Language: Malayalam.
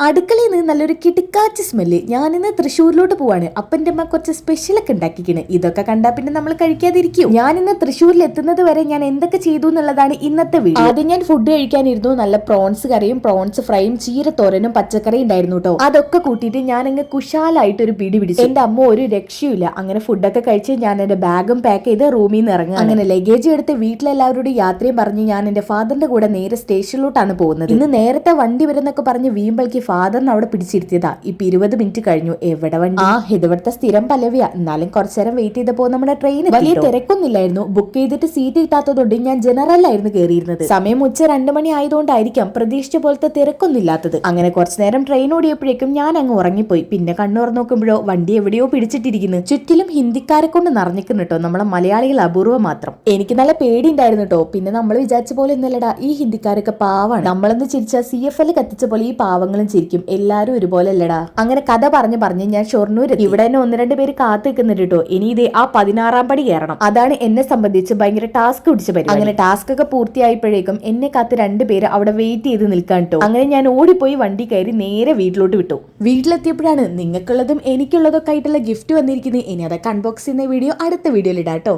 അടുക്കളയിൽ നിന്ന് നല്ലൊരു കിടുക്കാച്ച സ്മെല്ല്. ഞാനിന്ന് തൃശ്ശൂരിലോട്ട് പോവാണ്. അപ്പൻ്റെ അമ്മ കുറച്ച് സ്പെഷ്യലൊക്കെ ഉണ്ടാക്കിക്കണ്. ഇതൊക്കെ കണ്ടാ പിന്നെ നമ്മൾ കഴിക്കാതിരിക്കും. ഞാനിന്ന് തൃശ്ശൂരിൽ എത്തുന്നത് വരെ ഞാൻ എന്തൊക്കെ ചെയ്തു എന്നുള്ളതാണ് ഇന്നത്തെ വീഡിയോ. ആദ്യം ഞാൻ ഫുഡ് കഴിക്കാനിരുന്നു. നല്ല പ്രോൺസ് കറിയും പ്രോൺസ് ഫ്രൈയും ചീരത്തോരനും പച്ചക്കറിയും ഉണ്ടായിരുന്നു കേട്ടോ. അതൊക്കെ കൂട്ടിയിട്ട് ഞാൻ അങ്ങ് കുശാലായിട്ട് ഒരു പിടി പിടിച്ചു. എന്റെ അമ്മ ഒരു രക്ഷയില്ല. അങ്ങനെ ഫുഡൊക്കെ കഴിച്ച് ഞാൻ എന്റെ ബാഗും പാക്ക് ചെയ്ത് റൂമിൽ നിന്ന് ഇറങ്ങുക. അങ്ങനെ ലഗേജ് എടുത്ത് വീട്ടിലെല്ലാവരോടും യാത്രയും പറഞ്ഞ് ഞാൻ എന്റെ ഫാദറിന്റെ കൂടെ നേരെ സ്റ്റേഷനിലോട്ടാണ് പോകുന്നത്. ഇന്ന് നേരത്തെ വണ്ടി വരുന്നൊക്കെ പറഞ്ഞ് വീമ്പൾക്ക് ഫാദറിന് അവിടെ പിടിച്ചിരുത്തിയതാ. ഇപ്പൊ 20 മിനിറ്റ് കഴിഞ്ഞു. എവിടെ വണ്ടി? ഇവിടുത്തെ സ്ഥിരം പല്ലവിയാ. എന്നാലും കുറച്ചു നേരം വെയിറ്റ് ചെയ്തപ്പോ നമ്മുടെ ട്രെയിൻ വലിയ തിരക്കൊന്നുമില്ലായിരുന്നു. ബുക്ക് ചെയ്തിട്ട് സീറ്റ് കിട്ടാത്തതുകൊണ്ട് ഞാൻ ജനറലായിരുന്നു കയറിയിരുന്നത്. സമയം ഉച്ച 2 മണി ആയതുകൊണ്ടായിരിക്കാം പ്രതീക്ഷിച്ച പോലത്തെ തിരക്കൊന്നും ഇല്ലാത്തത്. അങ്ങനെ കുറച്ചു നേരം ട്രെയിൻ ഓടിയപ്പോഴേക്കും ഞാൻ അങ്ങ് ഉറങ്ങിപ്പോയി. പിന്നെ കണ്ണുറ നോക്കുമ്പോഴോ വണ്ടി എവിടെയോ പിടിച്ചിട്ടിരിക്കുന്നു. ചുറ്റിലും ഹിന്ദിക്കാരെ കൊണ്ട് നിറഞ്ഞിക്കുന്നു കേട്ടോ. നമ്മളെ മലയാളികൾ അപൂർവം മാത്രം. എനിക്ക് നല്ല പേടി ഉണ്ടായിരുന്നു കേട്ടോ. പിന്നെ നമ്മൾ വിചാരിച്ച പോലെ ഒന്നല്ലടാ, ഈ ഹിന്ദിക്കാരൊക്കെ പാവാണ്. നമ്മളൊന്ന് ചിരിച്ച CFL കത്തിച്ച പോലെ ഈ പാവങ്ങളും ചിരിക്കും. എല്ലാരും ഒരുപോലെ അല്ലടാ. അങ്ങനെ കഥ പറഞ്ഞ് ഞാൻ ഷൊർണൂർ. ഇവിടെ തന്നെ 1-2 പേര് കാത്തു നിൽക്കുന്നുണ്ട് കേട്ടോ. ഇനി ഇതേ ആ 16-ാം പടി കയറണം. അതാണ് എന്നെ സംബന്ധിച്ച് ഭയങ്കര ടാസ്ക് പിടിച്ച പരിപാടി. അങ്ങനെ ടാസ്ക് ഒക്കെ പൂർത്തിയായപ്പോഴേക്കും എന്നെ കാത്ത് 2 പേര് അവിടെ വെയിറ്റ് ചെയ്ത് നിൽക്കാൻ കേട്ടോ. അങ്ങനെ ഞാൻ ഓടിപ്പോയി വണ്ടി കയറി നേരെ വീട്ടിലോട്ട് വിട്ടു. വീട്ടിലെത്തിയപ്പോഴാണ് നിങ്ങൾക്കുള്ളതും എനിക്കുള്ളതൊക്കെ ആയിട്ടുള്ള ഗിഫ്റ്റ് വന്നിരിക്കുന്നത്. ഇനി അതൊക്കെ അൺബോക്സ് ചെയ്യുന്ന വീഡിയോ അടുത്ത വീഡിയോയിൽ ഇടാം കേട്ടോ.